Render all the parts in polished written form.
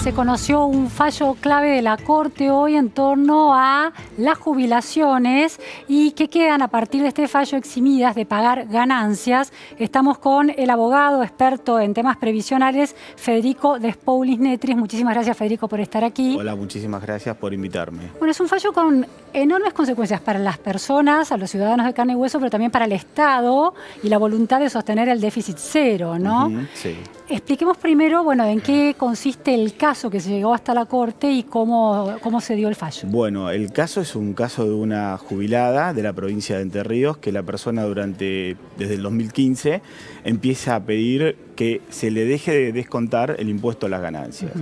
Se conoció un fallo clave de la Corte hoy en torno a las jubilaciones y que quedan a partir de este fallo eximidas de pagar ganancias. Estamos con el abogado experto en temas previsionales, Federico Despoulis-Netris. Muchísimas gracias, Federico, por estar aquí. Hola, muchísimas gracias por invitarme. Bueno, es un fallo con enormes consecuencias para las personas, a los ciudadanos de carne y hueso, pero también para el Estado y la voluntad de sostener el déficit cero, ¿no? Sí. Expliquemos primero, bueno, en qué consiste el caso que se llegó hasta la Corte y cómo se dio el fallo. Bueno, el caso es un caso de una jubilada de la provincia de Entre Ríos que la persona desde el 2015 empieza a pedir que se le deje de descontar el impuesto a las ganancias.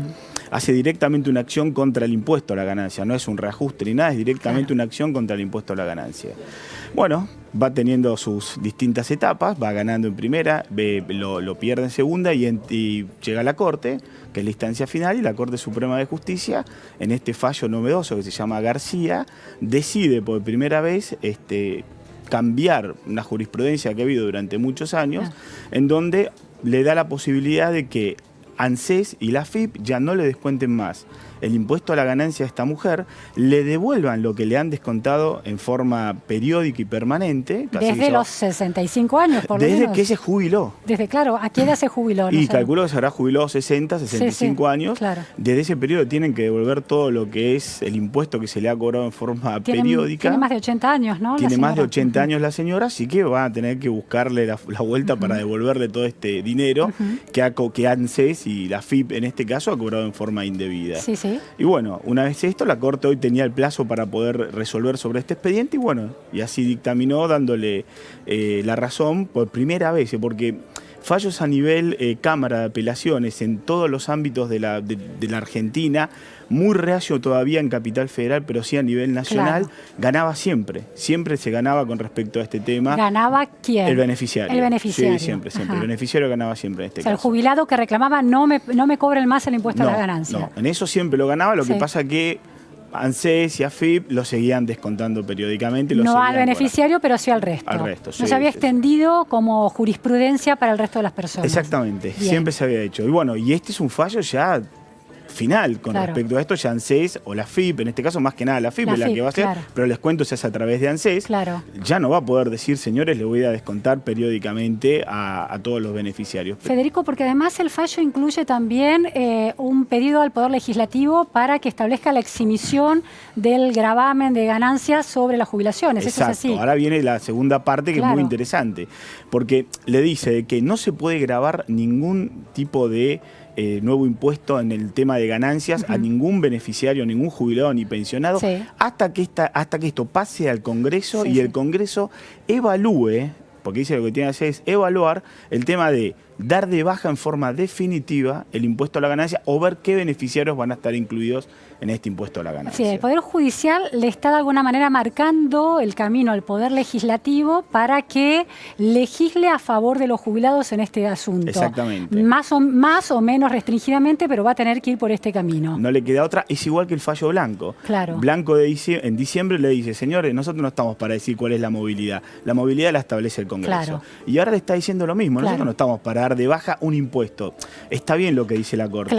Hace directamente una acción contra el impuesto a la ganancia, no es un reajuste ni nada, es directamente una acción contra el impuesto a la ganancia. Bueno, va teniendo sus distintas etapas, va ganando en primera, lo pierde en segunda y llega a la Corte, que es la instancia final, y la Corte Suprema de Justicia, en este fallo novedoso que se llama García, decide por primera vez cambiar una jurisprudencia que ha habido durante muchos años, en donde le da la posibilidad de que ANSES y la AFIP ya no le descuenten más el impuesto a la ganancia a esta mujer, le devuelvan lo que le han descontado en forma periódica y permanente. Desde los 65 años, por lo menos. Desde que se jubiló. Claro, ¿a qué edad se jubiló? Y calculo que se habrá jubilado 60, 65 años. Claro. Desde ese periodo tienen que devolver todo lo que es el impuesto que se le ha cobrado en forma periódica. Tiene más de 80 años, ¿no? Tiene más de 80 años la señora, así que va a tener que buscarle la vuelta para devolverle todo este dinero que ANSES y la AFIP en este caso ha cobrado en forma indebida. Sí, sí. Y bueno, una vez esto, la Corte hoy tenía el plazo para poder resolver sobre este expediente y bueno, y así dictaminó dándole la razón por primera vez, porque fallos a nivel Cámara de Apelaciones en todos los ámbitos de la Argentina, muy reacio todavía en Capital Federal, pero sí a nivel nacional, ganaba siempre. Siempre se ganaba con respecto a este tema. ¿Ganaba quién? El beneficiario. El beneficiario. Sí, siempre. El beneficiario ganaba siempre en este caso. El jubilado que reclamaba no me cobren más el impuesto a la ganancia. No, en eso siempre lo ganaba, lo que pasa que ANSES y AFIP lo seguían descontando periódicamente. No al beneficiario, pero sí al resto. Al resto, sí. No se había extendido como jurisprudencia para el resto de las personas. Exactamente, siempre se había hecho. Y bueno, y este es un fallo ya final con respecto a esto, ya ANSES o la AFIP, en este caso más que nada la AFIP es la que va a hacer, pero les cuento se hace a través de ANSES, ya no va a poder decir, señores, le voy a descontar periódicamente a todos los beneficiarios. Federico, porque además el fallo incluye también un pedido al Poder Legislativo para que establezca la exhibición del gravamen de ganancias sobre las jubilaciones. Exacto. Eso es así. Ahora viene la segunda parte que es muy interesante, porque le dice que no se puede gravar ningún tipo de nuevo impuesto en el tema de ganancias a ningún beneficiario, ningún jubilado ni pensionado, hasta que esto pase al Congreso y el Congreso evalúe, porque dice lo que tiene que hacer es evaluar el tema de dar de baja en forma definitiva el impuesto a la ganancia o ver qué beneficiarios van a estar incluidos en este impuesto a la ganancia. Sí, el Poder Judicial le está de alguna manera marcando el camino al Poder Legislativo para que legisle a favor de los jubilados en este asunto. Exactamente. Más o menos restringidamente, pero va a tener que ir por este camino. No le queda otra, es igual que el fallo Blanco. Claro. Blanco en diciembre le dice, señores, nosotros no estamos para decir cuál es la movilidad la establece el Congreso. Y ahora le está diciendo lo mismo, nosotros no estamos para dar de baja un impuesto. Está bien lo que dice la Corte,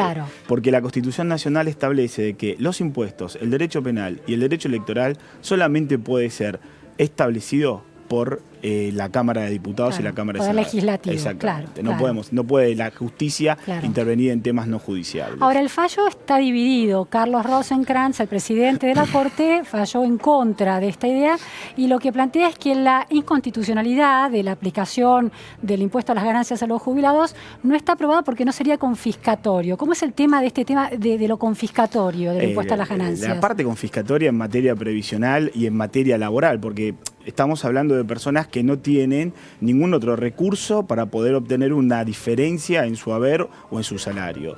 porque la Constitución Nacional establece de que los impuestos, el derecho penal y el derecho electoral solamente puede ser establecido por la Cámara de Diputados y la Cámara de Senadores. Legislativo. Exactamente. No puede la justicia intervenir en temas no judiciales. Ahora, el fallo está dividido. Carlos Rosenkrantz, el presidente de la Corte, falló en contra de esta idea y lo que plantea es que la inconstitucionalidad de la aplicación del impuesto a las ganancias a los jubilados no está aprobada porque no sería confiscatorio. ¿Cómo es el tema de lo confiscatorio del impuesto a las ganancias? La parte confiscatoria en materia previsional y en materia laboral, porque estamos hablando de personas que no tienen ningún otro recurso para poder obtener una diferencia en su haber o en su salario.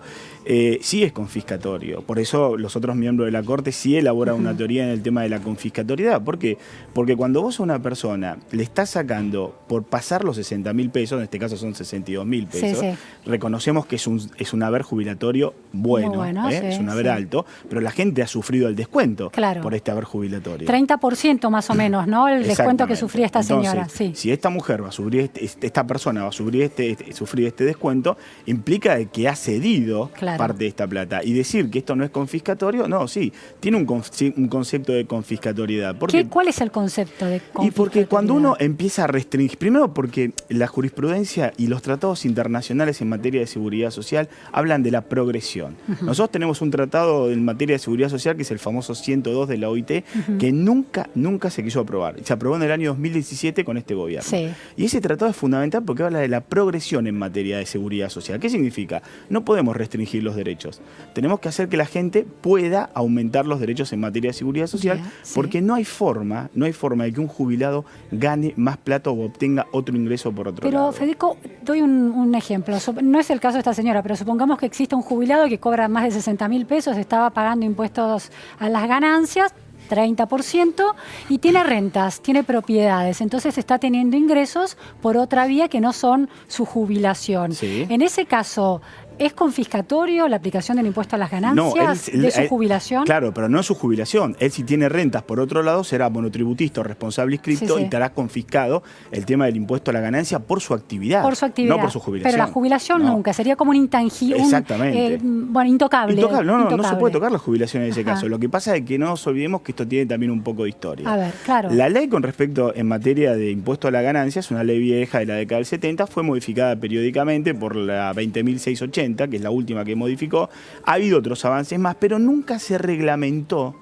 Sí es confiscatorio, por eso los otros miembros de la Corte sí elaboran una teoría en el tema de la confiscatoriedad. ¿Por qué? Porque cuando vos a una persona le estás sacando por pasar los 60.000 pesos, en este caso son 62.000 pesos, reconocemos que es un haber jubilatorio bueno, es un haber alto, pero la gente ha sufrido el descuento por este haber jubilatorio. 30% más o menos, ¿no? El descuento que sufría esta señora. sí. Si esta mujer va a sufrir esta persona va a sufrir este descuento, implica de que ha cedido parte de esta plata. Y decir que esto no es confiscatorio, no, sí, tiene un concepto de confiscatoriedad. ¿Cuál es el concepto de confiscatoriedad? Y porque cuando uno empieza a restringir, primero porque la jurisprudencia y los tratados internacionales en materia de seguridad social hablan de la progresión. Nosotros tenemos un tratado en materia de seguridad social que es el famoso 102 de la OIT, que nunca se quiso aprobar. Se aprobó en el año 2017 con este gobierno. Sí. Y ese tratado es fundamental porque habla de la progresión en materia de seguridad social. ¿Qué significa? No podemos restringir los derechos. Tenemos que hacer que la gente pueda aumentar los derechos en materia de seguridad social, porque no hay forma de que un jubilado gane más plata o obtenga otro ingreso por otro lado. Pero, Federico, doy un ejemplo. No es el caso de esta señora, pero supongamos que existe un jubilado que cobra más de 60.000 pesos, estaba pagando impuestos a las ganancias, 30%, y tiene rentas, tiene propiedades, entonces está teniendo ingresos por otra vía que no son su jubilación. Sí. En ese caso, ¿es confiscatorio la aplicación del impuesto a las ganancias de su jubilación? Claro, pero no es su jubilación. Él, si tiene rentas por otro lado, será monotributista o responsable inscripto y estará confiscado el tema del impuesto a la ganancia por su actividad. Por su actividad. No por su jubilación. Pero la jubilación nunca, sería como un intangible. Exactamente. Intocable. No se puede tocar la jubilación en ese caso. Lo que pasa es que no nos olvidemos que esto tiene también un poco de historia. A ver, claro. La ley con respecto en materia de impuesto a la ganancia es una ley vieja de la década del 70, fue modificada periódicamente por la 20.680, que es la última que modificó. Ha habido otros avances más, pero nunca se reglamentó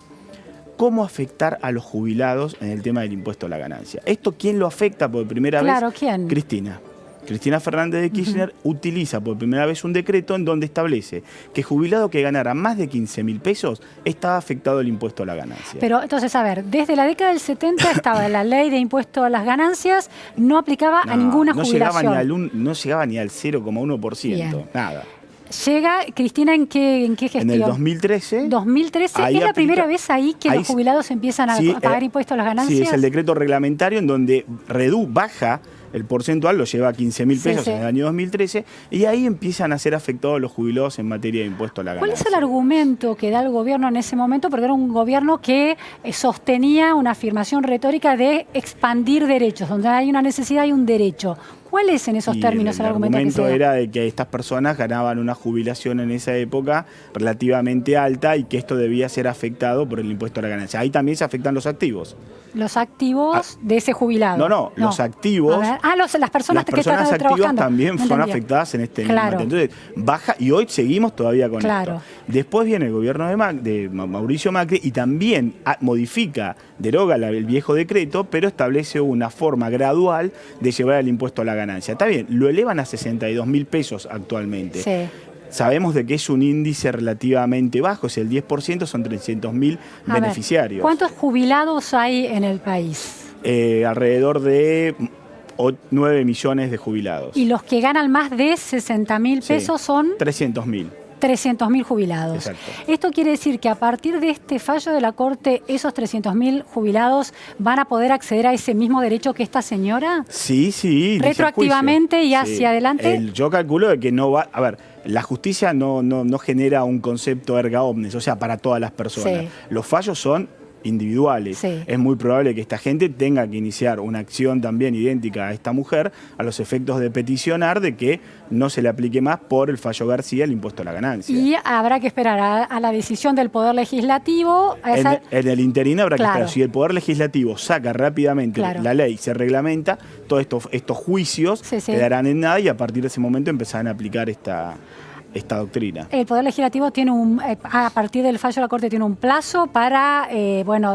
cómo afectar a los jubilados en el tema del impuesto a la ganancia. ¿Esto quién lo afecta por primera vez? ¿Quién? Cristina Fernández de Kirchner utiliza por primera vez un decreto en donde establece que jubilado que ganara más de 15.000 pesos estaba afectado el impuesto a la ganancia. Pero entonces, a ver, desde la década del 70 estaba la ley de impuesto a las ganancias, no aplicaba a ninguna jubilación. No llegaba ni al 0,1%, nada. Llega Cristina ¿en qué gestión? En el 2013. 2013 es la primera vez ahí que los jubilados empiezan a pagar impuestos a las ganancias. Sí, es el decreto reglamentario en donde baja el porcentual, lo lleva a 15.000 pesos en el año 2013, y ahí empiezan a ser afectados los jubilados en materia de impuesto a la ganancia. ¿Cuál es el argumento que da el gobierno en ese momento? Porque era un gobierno que sostenía una afirmación retórica de expandir derechos, donde hay una necesidad y un derecho. ¿Cuál es en esos términos el argumento que se da? El argumento era de que estas personas ganaban una jubilación en esa época relativamente alta y que esto debía ser afectado por el impuesto a la ganancia. Ahí también se afectan los activos. Los activos de ese jubilado. No, los activos. Las personas que están activas trabajando también son afectadas en este momento. Entonces, baja y hoy seguimos todavía con esto. Después viene el gobierno de Mauricio Macri y también deroga el viejo decreto, pero establece una forma gradual de llevar el impuesto a la ganancia. Está bien, lo elevan a 62.000 pesos actualmente. Sí. Sabemos de que es un índice relativamente bajo, es el 10%, son 300.000 beneficiarios. ¿Cuántos jubilados hay en el país? Alrededor de 9 millones de jubilados. ¿Y los que ganan más de 60.000 pesos son? 300.000. 300.000 jubilados. Exacto. Esto quiere decir que a partir de este fallo de la Corte, esos 300.000 jubilados van a poder acceder a ese mismo derecho que esta señora. Sí. Retroactivamente y hacia adelante. Yo calculo de que no va. A ver, la justicia no genera un concepto erga omnes, o sea, para todas las personas. Los fallos son individuales. Es muy probable que esta gente tenga que iniciar una acción también idéntica a esta mujer a los efectos de peticionar de que no se le aplique más por el fallo García el impuesto a la ganancia. Y habrá que esperar a la decisión del Poder Legislativo. En el interino habrá que esperar. Si el Poder Legislativo saca rápidamente la ley, se reglamenta, todos estos juicios quedarán en nada y a partir de ese momento empezarán a aplicar esta doctrina. El Poder Legislativo tiene a partir del fallo de la Corte tiene un plazo para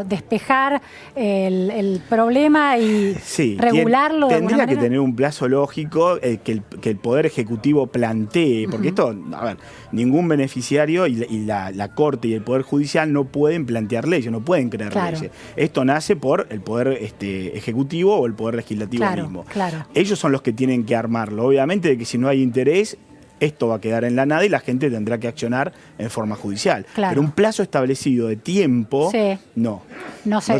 despejar el problema y regularlo de alguna manera. Tendría que tener un plazo lógico que el Poder Ejecutivo plantee, porque esto, ningún beneficiario y la Corte y el Poder Judicial no pueden plantear leyes, no pueden crear leyes. Esto nace por el Poder Ejecutivo o el Poder Legislativo mismo. Ellos son los que tienen que armarlo. Obviamente de que si no hay interés, esto va a quedar en la nada y la gente tendrá que accionar en forma judicial. Pero un plazo establecido de tiempo, no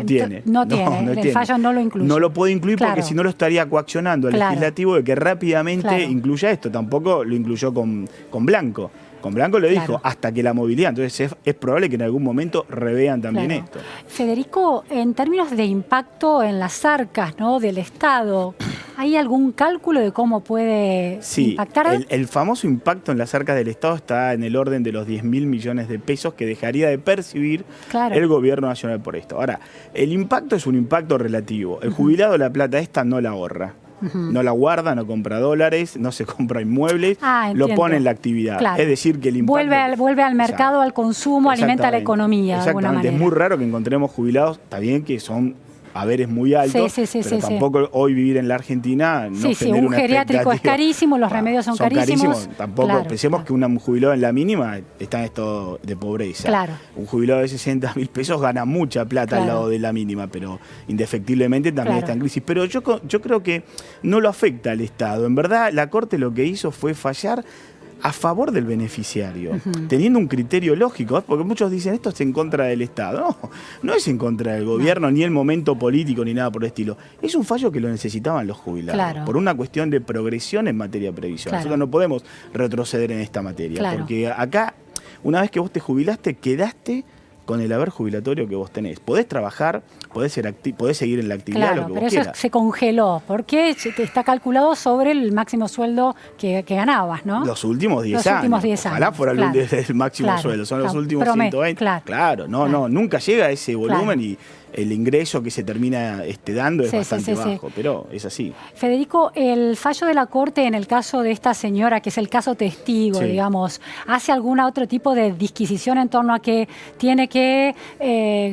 tiene. El fallo no lo incluye. No lo puede incluir porque si no lo estaría coaccionando al legislativo de que rápidamente incluya esto. Tampoco lo incluyó con blanco. Con Blanco le dijo, Claro. hasta que la movilidad. Entonces es probable que en algún momento revean también Claro. esto. Federico, en términos de impacto en las arcas, ¿no?, del Estado, ¿hay algún cálculo de cómo puede Sí, impactar? el famoso impacto en las arcas del Estado está en el orden de los 10.000 millones de pesos que dejaría de percibir Claro. el gobierno nacional por esto. Ahora, el impacto es un impacto relativo. El jubilado la plata esta no la ahorra. No la guarda, no compra dólares, no se compra inmuebles, lo Entiendo. pone en la actividad. Claro. Es decir, que el impacto... Vuelve al mercado, al consumo, alimenta la Exactamente. economía de alguna Exactamente. manera. Es muy raro que encontremos jubilados, está bien que son haberes muy altos, Sí, pero tampoco hoy vivir en la Argentina no Sí, genera un una geriátrico es expectativa. carísimo, los remedios son carísimos. Tampoco Claro, pensemos claro. que un jubilado en la mínima está en estado de pobreza. Claro. Un jubilado de 60.000 pesos gana mucha plata al Claro. lado de la mínima, pero indefectiblemente también Claro. está en crisis. Pero yo creo que no lo afecta al Estado. En verdad, la Corte lo que hizo fue fallar a favor del beneficiario, teniendo un criterio lógico, porque muchos dicen esto es en contra del Estado. No, no es en contra del gobierno, ni el momento político, ni nada por el estilo. Es un fallo que lo necesitaban los jubilados, Claro. por una cuestión de progresión en materia previsional. Claro. Nosotros no podemos retroceder en esta materia, Claro. porque acá, una vez que vos te jubilaste, quedaste con el haber jubilatorio que vos tenés. Podés trabajar, podés seguir en la actividad, Claro, lo que pero vos eso quieras. se congeló, porque está calculado sobre el máximo sueldo que ganabas, ¿no? Los últimos 10 Los años. últimos 10 Ojalá años, fuera claro. el máximo Claro, sueldo. Son los claro, últimos promedio, 120. claro. No, nunca llega a ese volumen Claro. y el ingreso que se termina dando es Sí, bastante sí, sí. bajo, pero es así. Federico, el fallo de la Corte en el caso de esta señora, que es el caso testigo, Sí. digamos, ¿hace algún otro tipo de disquisición en torno a que tiene que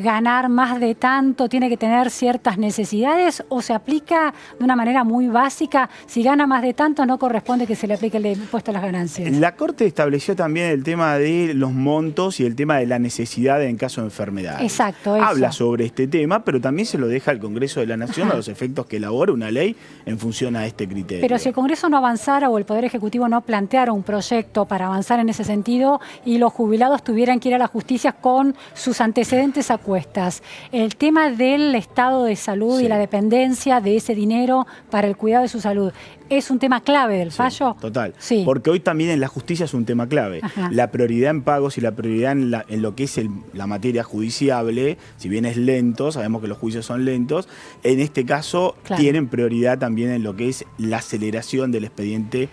ganar más de tanto, tiene que tener ciertas necesidades, o se aplica de una manera muy básica? Si gana más de tanto, no corresponde que se le aplique el impuesto a las ganancias. La Corte estableció también el tema de los montos y el tema de la necesidad en caso de enfermedad. Exacto, eso. Habla sobre este tema, pero también se lo deja al Congreso de la Nación a los efectos que elabore una ley en función a este criterio. Pero si el Congreso no avanzara o el Poder Ejecutivo no planteara un proyecto para avanzar en ese sentido y los jubilados tuvieran que ir a la justicia con sus antecedentes a cuestas, el tema del estado de salud Sí. y la dependencia de ese dinero para el cuidado de su salud, ¿es un tema clave del Sí, fallo? total. Sí. Porque hoy también en la justicia es un tema clave. Ajá. La prioridad en pagos y la prioridad en lo que es la materia judiciable, si bien es lento, sabemos que los juicios son lentos, en este caso Claro. tienen prioridad también en lo que es la aceleración del expediente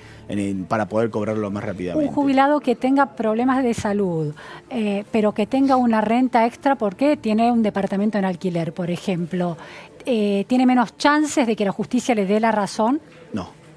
para poder cobrarlo más rápidamente. Un jubilado que tenga problemas de salud, pero que tenga una renta extra porque tiene un departamento en alquiler, por ejemplo, ¿tiene menos chances de que la justicia le dé la razón?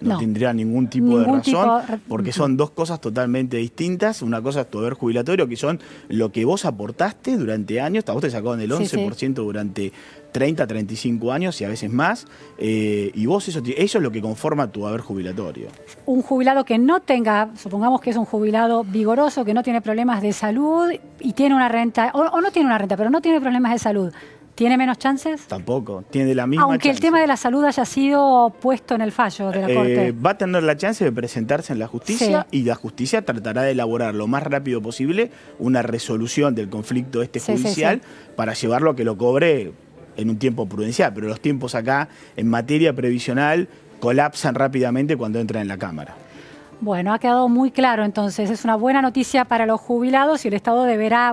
No tendría ningún tipo de Ningún razón, tipo- porque son dos cosas totalmente distintas. Una cosa es tu haber jubilatorio, que son lo que vos aportaste durante años, a vos te sacaban el 11% durante 30, 35 años y a veces más, y vos eso es lo que conforma tu haber jubilatorio. Un jubilado que no tenga, supongamos que es un jubilado vigoroso, que no tiene problemas de salud y tiene una renta, o no tiene una renta, pero no tiene problemas de salud, ¿tiene menos chances? Tampoco, tiene la misma Aunque el chance. tema de la salud haya sido puesto en el fallo de la Corte. Va a tener la chance de presentarse en la justicia y la justicia tratará de elaborar lo más rápido posible una resolución del conflicto judicial para llevarlo a que lo cobre en un tiempo prudencial, pero los tiempos acá en materia previsional colapsan rápidamente cuando entra en la Cámara. Bueno, ha quedado muy claro, entonces es una buena noticia para los jubilados y el Estado deberá,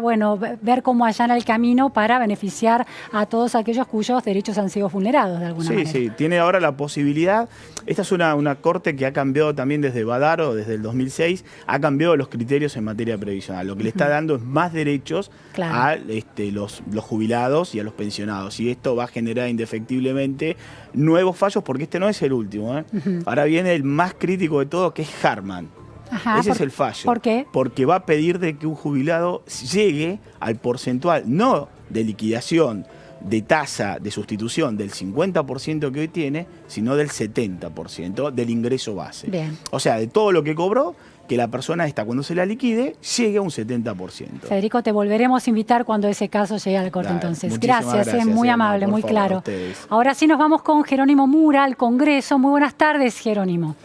ver cómo allana el camino para beneficiar a todos aquellos cuyos derechos han sido vulnerados de alguna manera. Sí, tiene ahora la posibilidad. Esta es una corte que ha cambiado también desde Badaro, desde el 2006, ha cambiado los criterios en materia previsional. Lo que le está dando es más derechos a los jubilados y a los pensionados. Y esto va a generar indefectiblemente nuevos fallos, porque este no es el último. Ahora viene el más crítico de todo, que es Harman. Ajá, Ese es el fallo. ¿Por qué? Porque va a pedir de que un jubilado llegue al porcentual, no de liquidación, de tasa de sustitución del 50% que hoy tiene, sino del 70% del ingreso base. Bien. O sea, de todo lo que cobró, que la persona esta, cuando se la liquide, llegue a un 70%. Federico, te volveremos a invitar cuando ese caso llegue a la Corte. Claro, entonces. muchísimas gracias, Muy Emma, amable, por muy favor, claro. a ustedes. Ahora sí nos vamos con Jerónimo Mura al Congreso. Muy buenas tardes, Jerónimo.